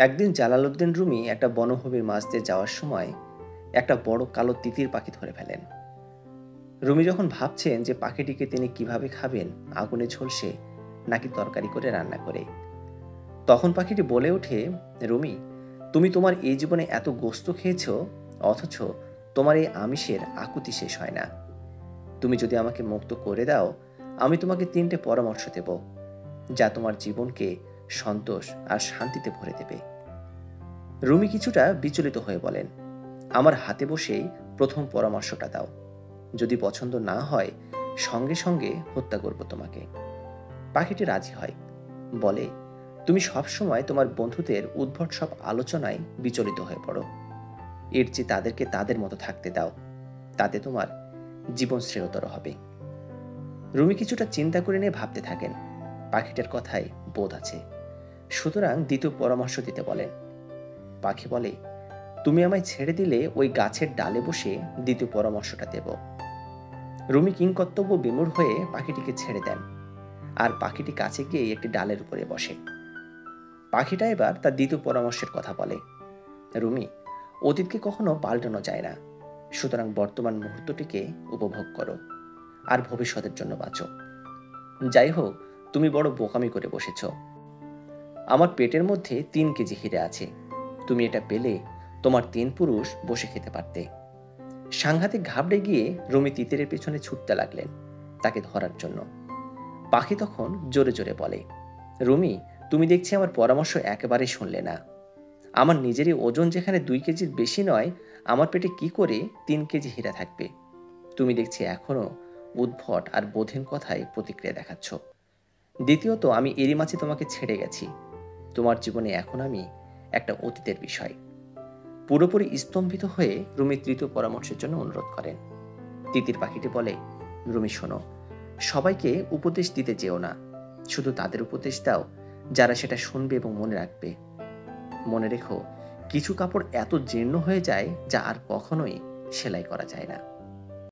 একদিন Jalaluddin Rumi একটা বনভূমির মাছ দিয়ে যাওয়ার সময় একটা বড় কালো তিতির পাখি ধরে ফেলেন। রুমি যখন ভাবছেন যে পাখিটিকে তিনি কিভাবে খাবেন, আগুনে ঝলসে নাকি তরকারি করে রান্না করে, তখন পাখিটি বলে ওঠে, রুমি, তুমি তোমার এই জীবনে এত গোস্ত খেয়েছ, অথচ তোমার এই আমিষের আকুতি শেষ হয় না। তুমি যদি আমাকে মুক্ত করে দাও, আমি তোমাকে 3টে পরামর্শ দেব, যা তোমার জীবনকে সন্তোষ আর শান্তিতে ভরে দেবে। রুমি কিছুটা বিচলিত হয়ে বলেন, আমার হাতে বসেই প্রথম পরামর্শটা দাও। যদি পছন্দ না হয়, সঙ্গে সঙ্গে হত্যা করব তোমাকে। পাখিটি রাজি হয়, বলে, তুমি সবসময় তোমার বন্ধুদের উদ্ভট সব আলোচনায় বিচলিত হয়ে পড়ো। এর চেয়ে তাদেরকে তাদের মতো থাকতে দাও, তাতে তোমার জীবন শ্রেয়তর হবে। রুমি কিছুটা চিন্তা করে নিয়ে ভাবতে থাকেন, পাখিটার কথায় বোধ আছে, সুতরাং দ্বিতীয় পরামর্শ দিতে বলেন। পাখি বলে, তুমি আমায় ছেড়ে দিলে ওই গাছের ডালে বসে দ্বিতীয় পরামর্শটা দেব। রুমি কিংকর্তব্য বিমূঢ় হয়ে পাখিটিকে ছেড়ে দেন, আর পাখিটি কাছে গিয়ে একটি ডালের উপরে বসে। পাখিটা এবার তার দ্বিতীয় পরামর্শের কথা বলে, রুমি, অতীতকে কখনো পাল্টানো যায় না, সুতরাং বর্তমান মুহূর্তটিকে উপভোগ করো আর ভবিষ্যতের জন্য বাঁচো। যাই হোক, তুমি বড় বোকামি করে বসেছ। আমার পেটের মধ্যে 3 কেজি হিরে আছে, তুমি এটা পেলে তোমার 3 পুরুষ বসে খেতে পারতে। সাংঘাতিক ঘাবড়ে গিয়ে রুমি তিতিরের পেছনে ছুটতে লাগলেন তাকে ধরার জন্য। পাখি তখন জোরে জোরে বলে, রুমি, তুমি দেখছি আমার পরামর্শ একেবারেই শুনলে না। আমার নিজেরই ওজন যেখানে 2 কেজির বেশি নয়, আমার পেটে কি করে 3 কেজি হীরা থাকবে? তুমি দেখছি এখনো উদ্ভট আর বোধহীন কথায় প্রতিক্রিয়া দেখাচ্ছ। দ্বিতীয়ত, আমি এরই মাঝে তোমাকে ছেড়ে গেছি। তোমার জীবনে এখন আমি একটা অতীতের বিষয়। পুরোপুরি স্তম্ভিত হয়ে রুমি তৃতীয় পরামর্শের জন্য অনুরোধ করেন। তিতির পাখিটি বলে, রুমি শোনো, সবাইকে উপদেশ দিতে যেও না, শুধু তাদের উপদেশ দাও যারা সেটা শুনবে এবং মনে রাখবে। মনে রেখো, কিছু কাপড় এত জীর্ণ হয়ে যায় যা আর কখনোই সেলাই করা যায় না।